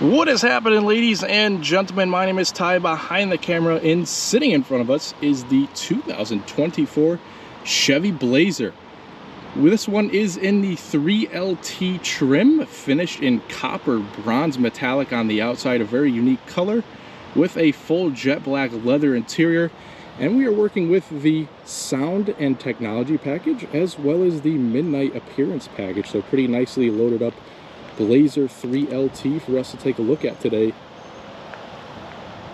What is happening, ladies and gentlemen? My name is Ty. Behind the camera and sitting in front of us is the 2024 Chevy Blazer. This one is in the 3LT trim, finished in copper bronze metallic on the outside, a very unique color with a full jet black leather interior. And we are working with the sound and technology package as well as the midnight appearance package. So pretty nicely loaded up Blazer 3LT for us to take a look at today.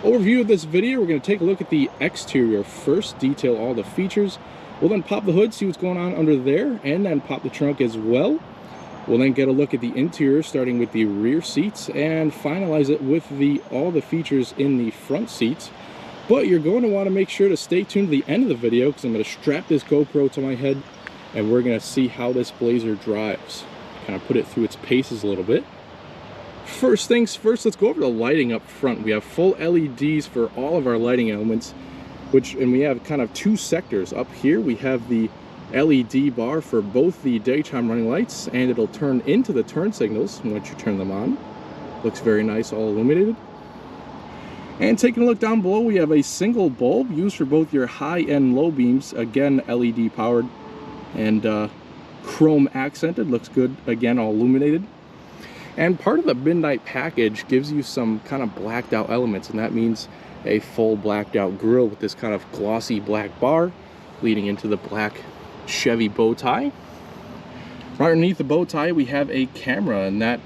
Overview of this video, we're going to take a look at the exterior first, detail all the features. We'll then pop the hood, see what's going on under there, and then pop the trunk as well. We'll then get a look at the interior, starting with the rear seats, and finalize it with all the features in the front seats. But you're going to want to make sure to stay tuned to the end of the video, because I'm going to strap this GoPro to my head and we're going to see how this Blazer drives. Kind of put it through its paces a little bit. First things first, let's go over the lighting up front. We have full LEDs for all of our lighting elements, and we have kind of two sectors. Up here we have the LED bar for both the daytime running lights, and it'll turn into the turn signals once you turn them on. Looks very nice, all illuminated. And taking a look down below, we have a single bulb used for both your high and low beams, again LED powered and chrome accented. Looks good, again all illuminated. And part of the midnight package gives you some kind of blacked out elements, and that means a full blacked out grille with this kind of glossy black bar leading into the black Chevy bow tie. Right underneath the bow tie we have a camera, and that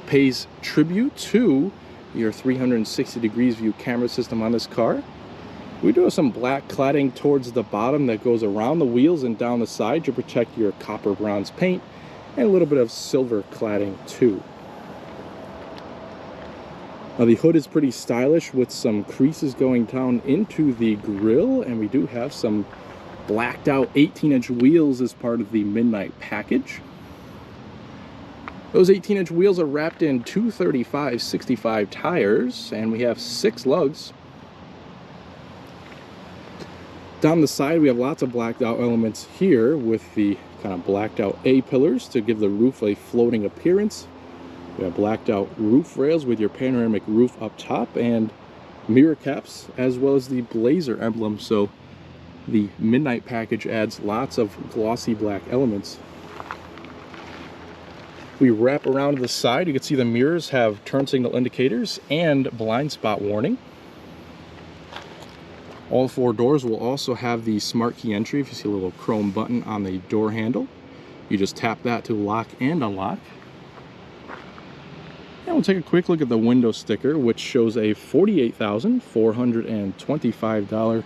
pays tribute to your 360 degrees view camera system on this car. We do have some black cladding towards the bottom that goes around the wheels and down the side to protect your copper bronze paint, and a little bit of silver cladding too. Now the hood is pretty stylish with some creases going down into the grille, and we do have some blacked out 18-inch wheels as part of the midnight package. Those 18-inch wheels are wrapped in 235/65 tires, and we have 6 lugs. Down the side we have lots of blacked out elements here with the kind of blacked out A-pillars to give the roof a floating appearance. We have blacked out roof rails with your panoramic roof up top and mirror caps, as well as the Blazer emblem. So the midnight package adds lots of glossy black elements. We wrap around to the side. You can see the mirrors have turn signal indicators and blind spot warning. All 4 doors will also have the smart key entry. If you see a little chrome button on the door handle, you just tap that to lock and unlock. And we'll take a quick look at the window sticker, which shows a $48,425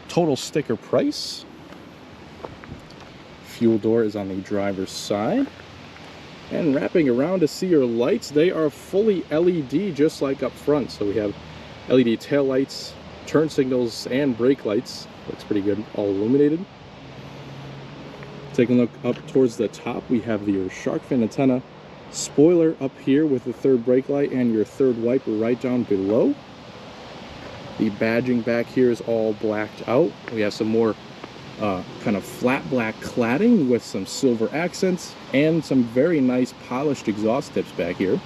total sticker price. Fuel door is on the driver's side. And wrapping around to see your lights, they are fully LED just like up front. So we have LED tail lights, turn signals, and brake lights. Looks pretty good, all illuminated. Taking a look up towards the top, we have your shark fin antenna spoiler up here with the 3rd brake light and your 3rd wiper right down below. The badging back here is all blacked out. We have some more kind of flat black cladding with some silver accents and some very nice polished exhaust tips back here.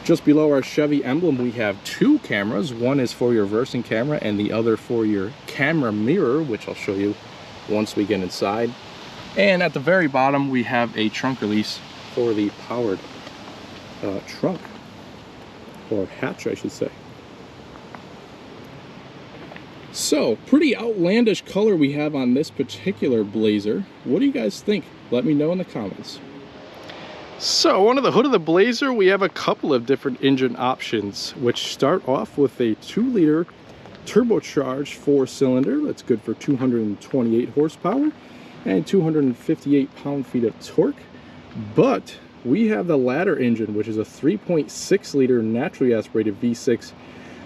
Just below our Chevy emblem we have 2 cameras. One is for your reversing camera and the other for your camera mirror, which I'll show you once we get inside. And at the very bottom we have a trunk release for the powered trunk, or hatch I should say. So, pretty outlandish color we have on this particular Blazer. What do you guys think? Let me know in the comments. So, under the hood of the Blazer, we have a couple of different engine options, which start off with a 2-liter turbocharged 4-cylinder. That's good for 228 horsepower and 258 pound-feet of torque. But we have the ladder engine, which is a 3.6-liter naturally aspirated V6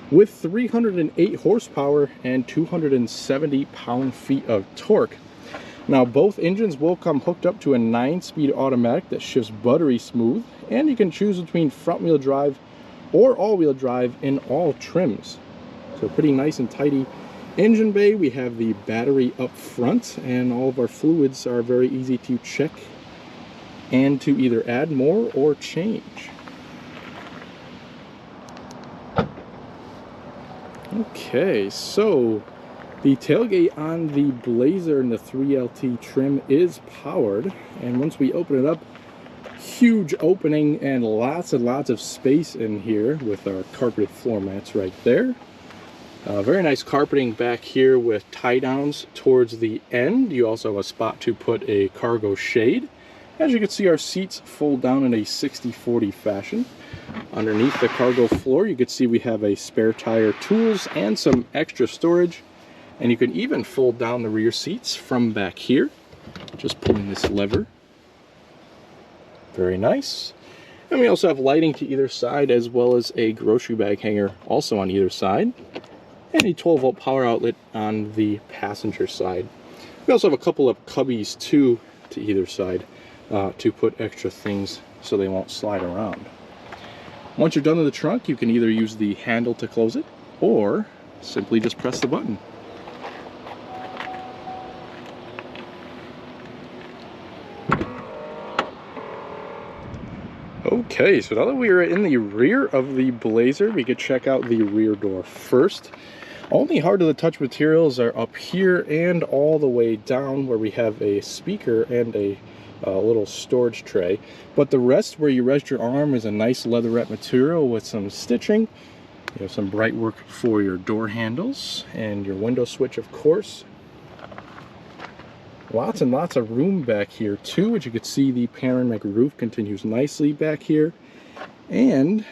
with 308 horsepower and 270 pound-feet of torque. Now both engines will come hooked up to a 9-speed automatic that shifts buttery smooth, and you can choose between front-wheel drive or all-wheel drive in all trims. So pretty nice and tidy engine bay. We have the battery up front, and all of our fluids are very easy to check and to either add more or change. Okay, so the tailgate on the Blazer and the 3LT trim is powered, and once we open it up, huge opening and lots of space in here with our carpeted floor mats right there. Very nice carpeting back here with tie downs towards the end. You also have a spot to put a cargo shade. As you can see, our seats fold down in a 60-40 fashion. Underneath the cargo floor, you can see we have a spare tire, tools, and some extra storage. And you can even fold down the rear seats from back here, just pulling this lever. Very nice. And we also have lighting to either side, as well as a grocery bag hanger also on either side, and a 12-volt power outlet on the passenger side. We also have a couple of cubbies too to either side to put extra things so they won't slide around. Once you're done with the trunk, you can either use the handle to close it or simply just press the button. Okay, so now that we are in the rear of the Blazer, we could check out the rear door first. Only hard to the touch materials are up here and all the way down, where we have a speaker and a little storage tray. But the rest, where you rest your arm, is a nice leatherette material with some stitching. You have some bright work for your door handles and your window switch, of course. Lots and lots of room back here too. As you can see, the panoramic roof continues nicely back here, and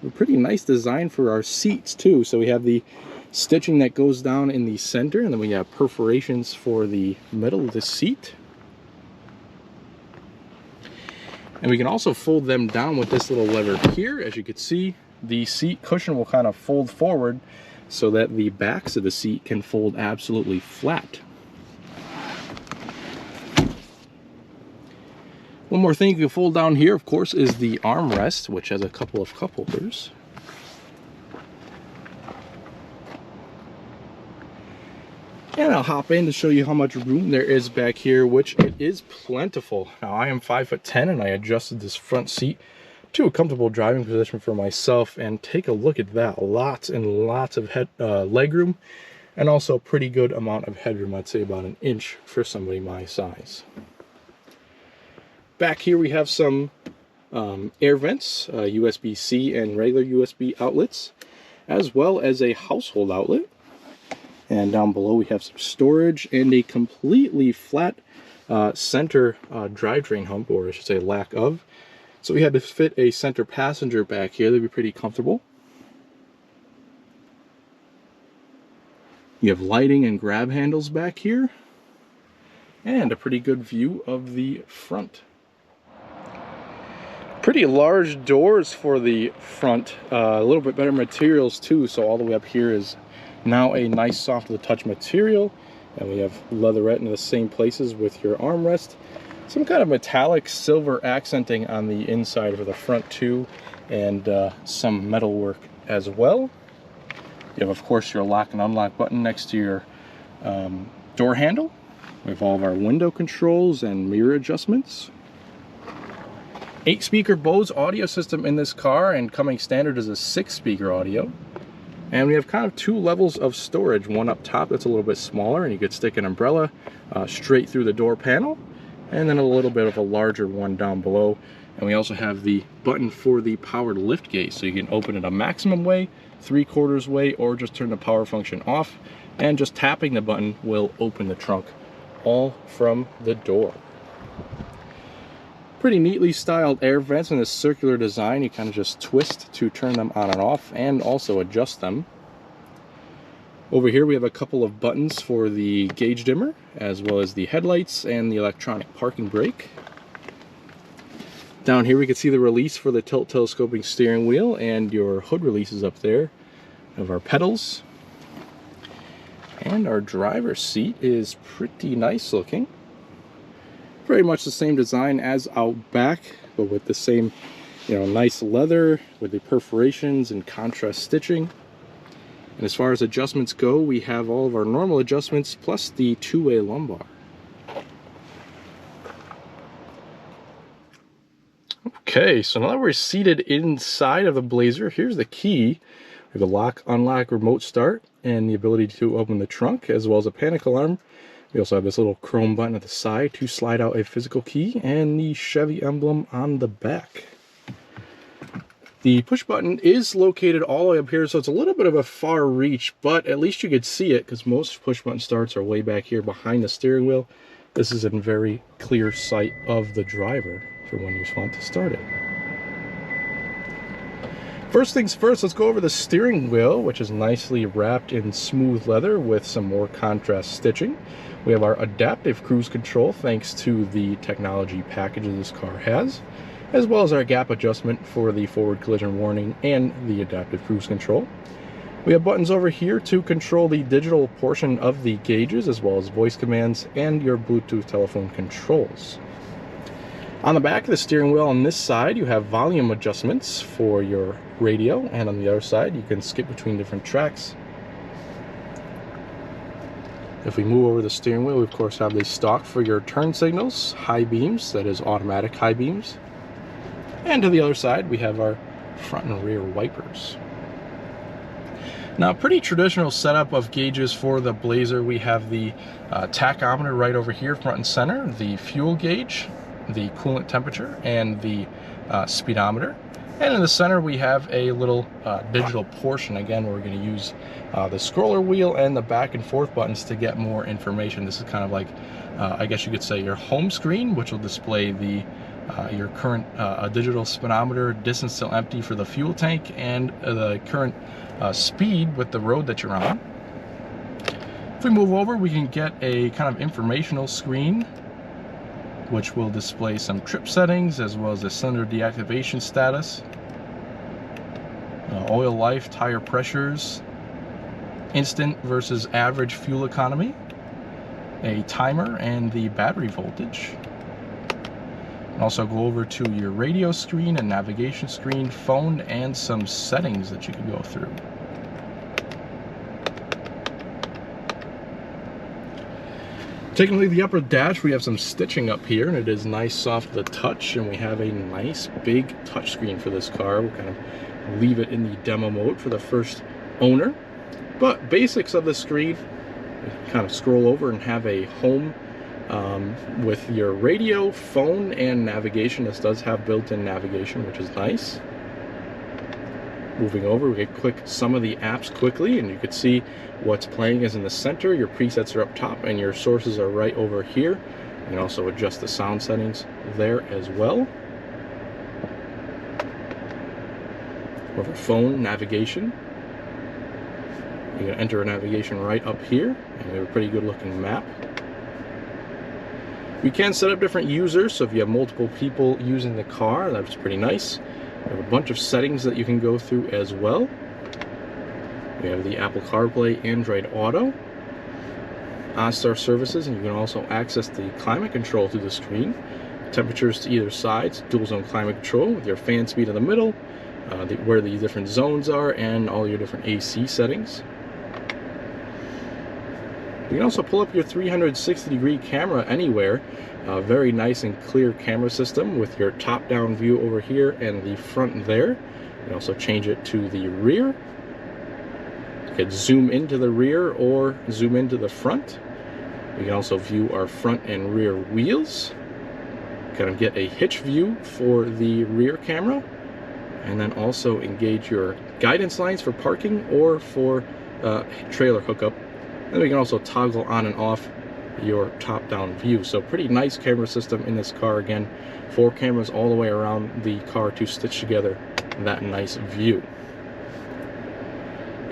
a pretty nice design for our seats too. So we have the stitching that goes down in the center, and then we have perforations for the middle of the seat. And we can also fold them down with this little lever here. As you can see, the seat cushion will kind of fold forward so that the backs of the seat can fold absolutely flat. One more thing you can fold down here, of course, is the armrest, which has a couple of cup holders. And I'll hop in to show you how much room there is back here, which it is plentiful. Now, I am 5'10", and I adjusted this front seat to a comfortable driving position for myself, and take a look at that. Lots and lots of leg room, and also a pretty good amount of headroom. I'd say about an inch for somebody my size. Back here we have some air vents, USB-C and regular USB outlets, as well as a household outlet. And down below we have some storage and a completely flat center drivetrain hump, or I should say lack of. So we had to fit a center passenger back here. They'd be pretty comfortable. You have lighting and grab handles back here, and a pretty good view of the front. Pretty large doors for the front, a little bit better materials too, so all the way up here is now a nice soft to the touch material, and we have leatherette in the same places with your armrest. Some kind of metallic silver accenting on the inside for the front too, and some metal work as well. You have, of course, your lock and unlock button next to your door handle. We have all of our window controls and mirror adjustments. 8-speaker Bose audio system in this car, and coming standard is a 6-speaker audio. And we have kind of 2 levels of storage. One up top that's a little bit smaller, and you could stick an umbrella straight through the door panel, and then a little bit of a larger one down below. And we also have the button for the powered lift gate, so you can open it a maximum way, 3/4 way, or just turn the power function off, and just tapping the button will open the trunk all from the door. Pretty neatly styled air vents in this circular design. You kind of just twist to turn them on and off, and also adjust them. Over here we have a couple of buttons for the gauge dimmer, as well as the headlights and the electronic parking brake. Down here we can see the release for the tilt telescoping steering wheel, and your hood releases up there of our pedals. And our driver's seat is pretty nice looking. Very much the same design as out back, but with the same, nice leather with the perforations and contrast stitching. And as far as adjustments go, we have all of our normal adjustments plus the 2-way lumbar. Okay, so now that we're seated inside of the Blazer, here's the key. We We have a lock, unlock, remote start, and the ability to open the trunk, as well as a panic alarm. We also have this little chrome button at the side to slide out a physical key, and the Chevy emblem on the back. The push button is located all the way up here, so it's a little bit of a far reach, but at least you could see it, because most push button starts are way back here behind the steering wheel. This is in very clear sight of the driver for when you want to start it. First things first, let's go over the steering wheel, which is nicely wrapped in smooth leather with some more contrast stitching. We have our adaptive cruise control, thanks to the technology package that this car has, as well as our gap adjustment for the forward collision warning and the adaptive cruise control. We have buttons over here to control the digital portion of the gauges, as well as voice commands and your Bluetooth telephone controls. On the back of the steering wheel on this side, you have volume adjustments for your radio, and on the other side you can skip between different tracks. If we move over the steering wheel, we of course have the stock for your turn signals, high beams, that is automatic high beams. And to the other side, we have our front and rear wipers. Now, pretty traditional setup of gauges for the Blazer. We have the tachometer right over here, front and center, the fuel gauge, the coolant temperature, and the speedometer. And in the center, we have a little digital portion. Again, we're going to use the scroller wheel and the back and forth buttons to get more information. This is kind of like, I guess you could say, your home screen, which will display the your current digital speedometer, distance till empty for the fuel tank, and the current speed with the road that you're on. If we move over, we can get a kind of informational screen, which will display some trip settings as well as the cylinder deactivation status, oil life, tire pressures, instant versus average fuel economy, a timer, and the battery voltage. And also go over to your radio screen and navigation screen, phone, and some settings that you can go through. Taking a look at the upper dash, we have some stitching up here, and it is nice, soft to the touch, and we have a nice big touchscreen for this car. We'll kind of leave it in the demo mode for the first owner. But basics of the screen, kind of scroll over and have a home with your radio, phone, and navigation. This does have built-in navigation, which is nice. Moving over, we can click some of the apps quickly, and you can see what's playing is in the center. Your presets are up top, and your sources are right over here. You can also adjust the sound settings there as well. Over phone navigation, you can enter a navigation right up here, and we have a pretty good looking map. We can set up different users, so if you have multiple people using the car, that's pretty nice. We have a bunch of settings that you can go through as well. We have the Apple CarPlay, Android Auto, OnStar services, and you can also access the climate control through the screen. Temperatures to either side, dual zone climate control with your fan speed in the middle, where the different zones are, and all your different AC settings. You can also pull up your 360-degree camera anywhere. Very nice and clear camera system with your top-down view over here and the front there. You can also change it to the rear. You can zoom into the rear or zoom into the front. We can also view our front and rear wheels. Kind of get a hitch view for the rear camera, and then also engage your guidance lines for parking or for trailer hookup. And we can also toggle on and off your top-down view. So pretty nice camera system in this car. Again, 4 cameras all the way around the car to stitch together that nice view.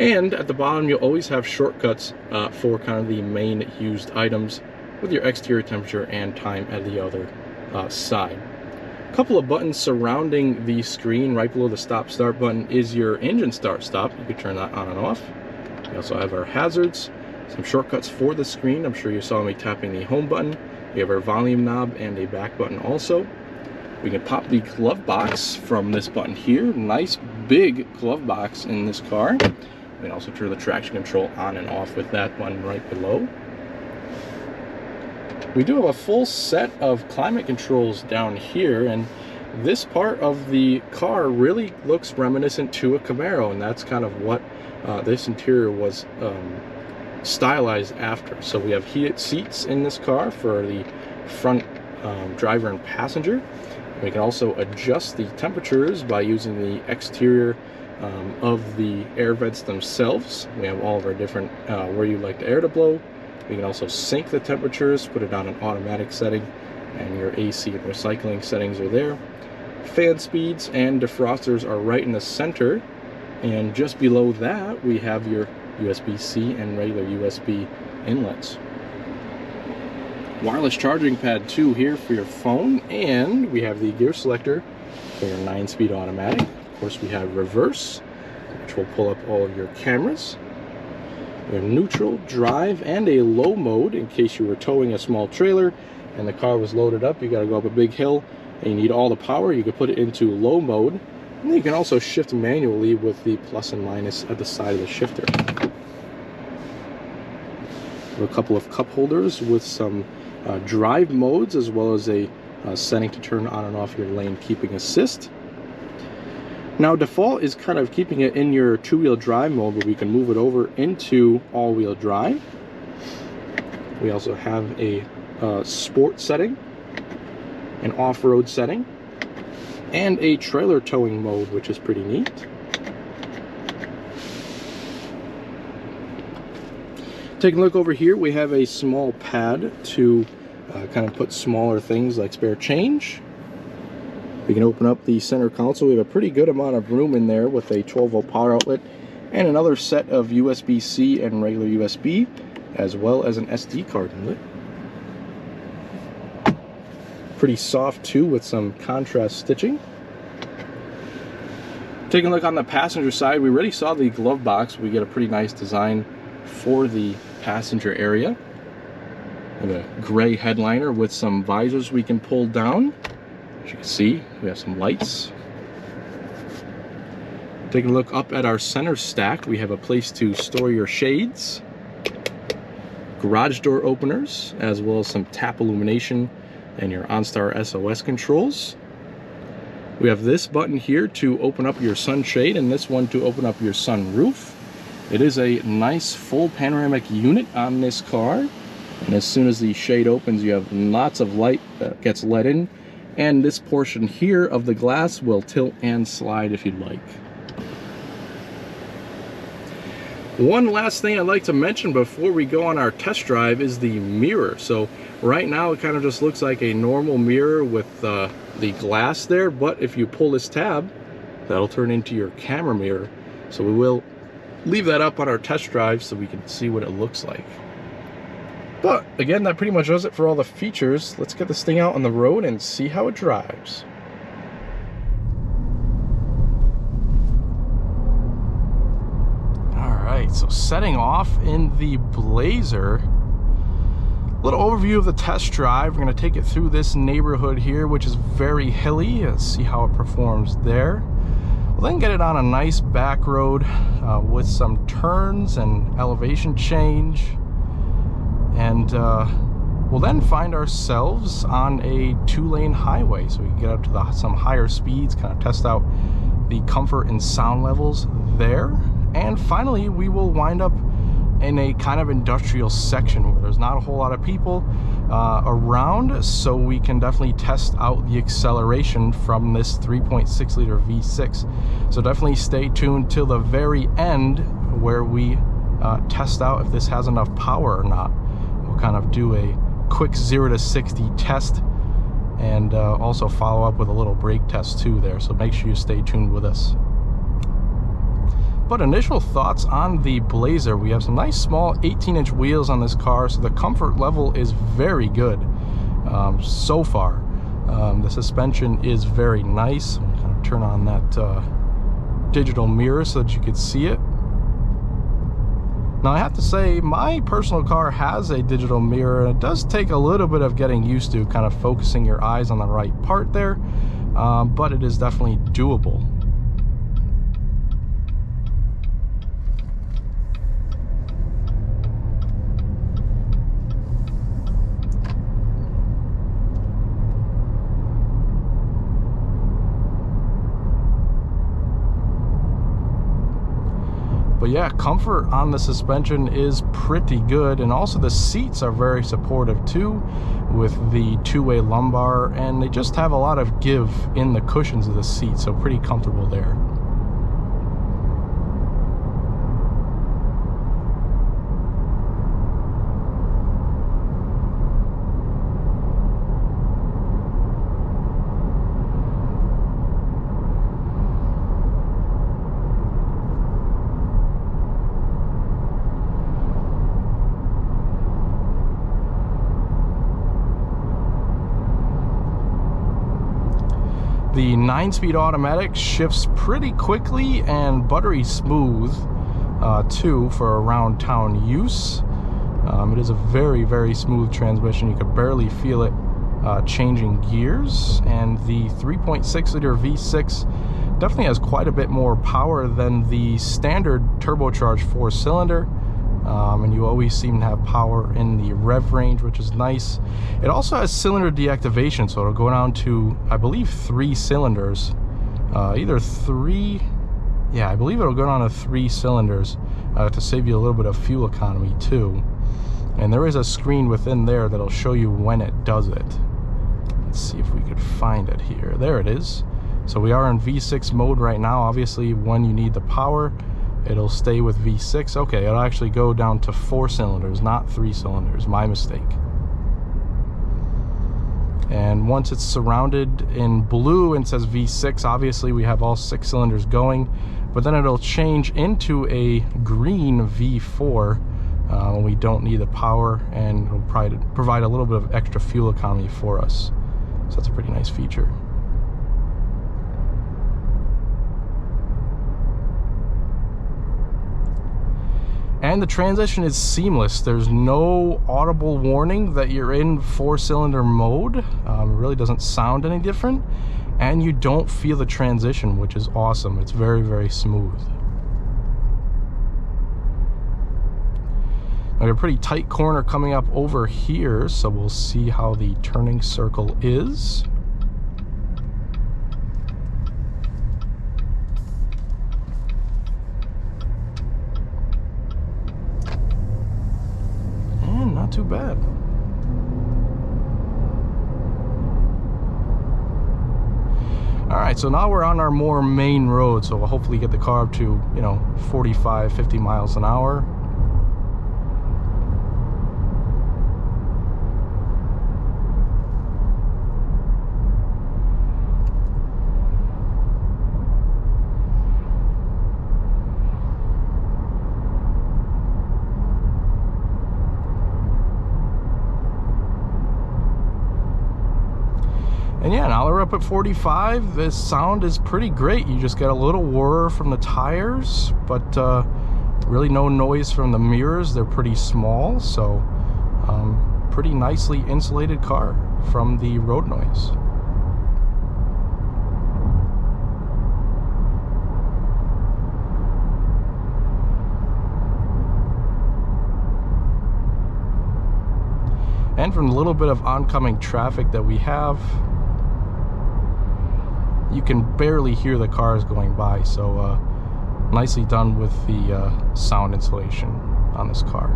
And at the bottom, you'll always have shortcuts for kind of the main used items, with your exterior temperature and time at the other side. A couple of buttons surrounding the screen. Right below the stop-start button is your engine start-stop. You can turn that on and off. We also have our hazards, some shortcuts for the screen. I'm sure you saw me tapping the home button. We have our volume knob and a back button also. We can pop the glove box from this button here. Nice big glove box in this car. We can also turn the traction control on and off with that button right below. We do have a full set of climate controls down here, and this part of the car really looks reminiscent to a Camaro, and that's kind of what this interior was stylized after. So we have heated seats in this car for the front driver and passenger. We can also adjust the temperatures by using the exterior of the air vents themselves. We have all of our different where you'd like the air to blow. We can also sync the temperatures, put it on an automatic setting, and your AC and recycling settings are there. Fan speeds and defrosters are right in the center, and just below that we have your USB-C and regular USB inlets. Wireless charging pad 2 here for your phone, and we have the gear selector for your 9-speed automatic. Of course, we have reverse, which will pull up all of your cameras. We have neutral, drive, and a low mode in case you were towing a small trailer and the car was loaded up. You got to go up a big hill and you need all the power. You could put it into low mode, and then you can also shift manually with the plus and minus at the side of the shifter. We have a couple of cup holders with some drive modes, as well as a setting to turn on and off your lane keeping assist. Now, default is kind of keeping it in your two-wheel drive mode, but we can move it over into all-wheel drive. We also have a sport setting, an off-road setting, and a trailer towing mode, which is pretty neat. Taking a look over here, we have a small pad to kind of put smaller things like spare change. We can open up the center console. We have a pretty good amount of room in there with a 12-volt power outlet and another set of USB-C and regular USB, as well as an SD card inlet. Pretty soft too, with some contrast stitching. Taking a look on the passenger side, we already saw the glove box. We get a pretty nice design for the passenger area. We have a gray headliner with some visors we can pull down. As you can see, we have some lights. Taking a look up at our center stack, we have a place to store your shades, garage door openers, as well as some tap illumination and your OnStar SOS controls. We have this button here to open up your sunshade, and this one to open up your sunroof. It is a nice full panoramic unit on this car, and as soon as the shade opens, you have lots of light that gets let in, and this portion here of the glass will tilt and slide if you'd like. One last thing I'd like to mention before we go on our test drive is the mirror. So right now it kind of just looks like a normal mirror with the glass there, but if you pull this tab, that'll turn into your camera mirror. So we will leave that up on our test drive so we can see what it looks like. But again, that pretty much does it for all the features. Let's get this thing out on the road and see how it drives. Alright, so setting off in the Blazer. A little overview of the test drive. We're going to take it through this neighborhood here, which is very hilly. Let's see how it performs there. We'll then get it on a nice back road with some turns and elevation change. And we'll then find ourselves on a 2-lane highway, so we can get up to some higher speeds, kind of test out the comfort and sound levels there. And finally, we will wind up in a kind of industrial section where there's not a whole lot of people around, so we can definitely test out the acceleration from this 3.6 liter V6. So definitely stay tuned till the very end where we test out if this has enough power or not. We'll kind of do a quick 0 to 60 test, and also follow up with a little brake test too there, so make sure you stay tuned with us. But initial thoughts on the Blazer: we have some nice small 18-inch wheels on this car, so the comfort level is very good so far. The suspension is very nice. I'm kind of turn on that digital mirror so that you could see it. Now, I have to say, my personal car has a digital mirror, and it does take a little bit of getting used to, kind of focusing your eyes on the right part there, but it is definitely doable. But yeah, comfort on the suspension is pretty good, and also the seats are very supportive too, with the two-way lumbar, and they just have a lot of give in the cushions of the seat, so pretty comfortable there. The 9-speed automatic shifts pretty quickly and buttery smooth too for around town use. It is a very smooth transmission. You could barely feel it changing gears, and the 3.6 liter V6 definitely has quite a bit more power than the standard turbocharged 4-cylinder. And you always seem to have power in the rev range, which is nice. It also has cylinder deactivation, so it'll go down to, I believe, 3 cylinders. Either 3, yeah, I believe it'll go down to 3 cylinders to save you a little bit of fuel economy too. And there is a screen within there that'll show you when it does it. Let's see if we could find it here. There it is. So we are in V6 mode right now. Obviously, when you need the power, it'll stay with V6. Okay, it'll actually go down to 4 cylinders, not 3 cylinders. My mistake. And once it's surrounded in blue and says V6, obviously we have all 6 cylinders going, but then it'll change into a green V4 when we don't need the power, and it'll provide a little bit of extra fuel economy for us. So that's a pretty nice feature. And the transition is seamless. There's no audible warning that you're in 4-cylinder mode. It really doesn't sound any different. And you don't feel the transition, which is awesome. It's very smooth. I got a pretty tight corner coming up over here, so we'll see how the turning circle is. Not too bad. Alright, so now we're on our more main road, so we'll hopefully get the car up to, 45, 50 miles an hour. And yeah, now we're up at 45. This sound is pretty great. You just get a little whir from the tires, but really no noise from the mirrors. They're pretty small, so pretty nicely insulated car from the road noise. And from the little bit of oncoming traffic that we have, you can barely hear the cars going by, so nicely done with the sound insulation on this car.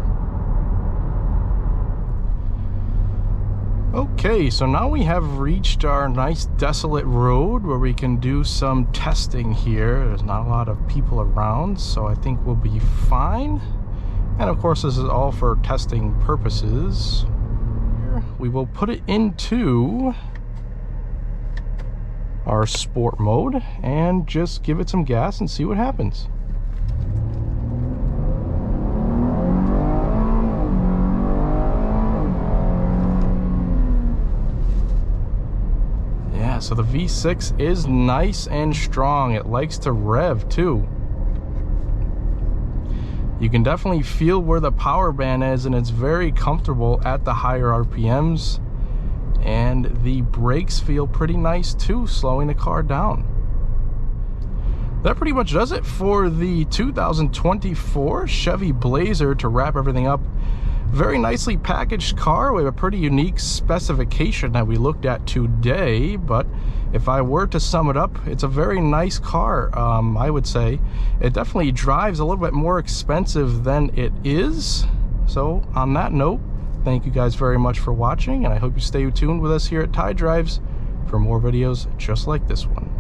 Okay, so now we have reached our nice desolate road where we can do some testing here. There's not a lot of people around, so I think we'll be fine. And of course, this is all for testing purposes. We will put it into our sport mode and just give it some gas and see what happens. Yeah, so the V6 is nice and strong. It likes to rev too. You can definitely feel where the power band is, and it's very comfortable at the higher RPMs. And the brakes feel pretty nice too, slowing the car down. That pretty much does it for the 2024 Chevy Blazer. To wrap everything up, Very nicely packaged car. We have a pretty unique specification that we looked at today, but if I were to sum it up, it's a very nice car. I would say it definitely drives a little bit more expensive than it is. So on that note, thank you guys very much for watching, and I hope you stay tuned with us here at Tide Drives for more videos just like this one.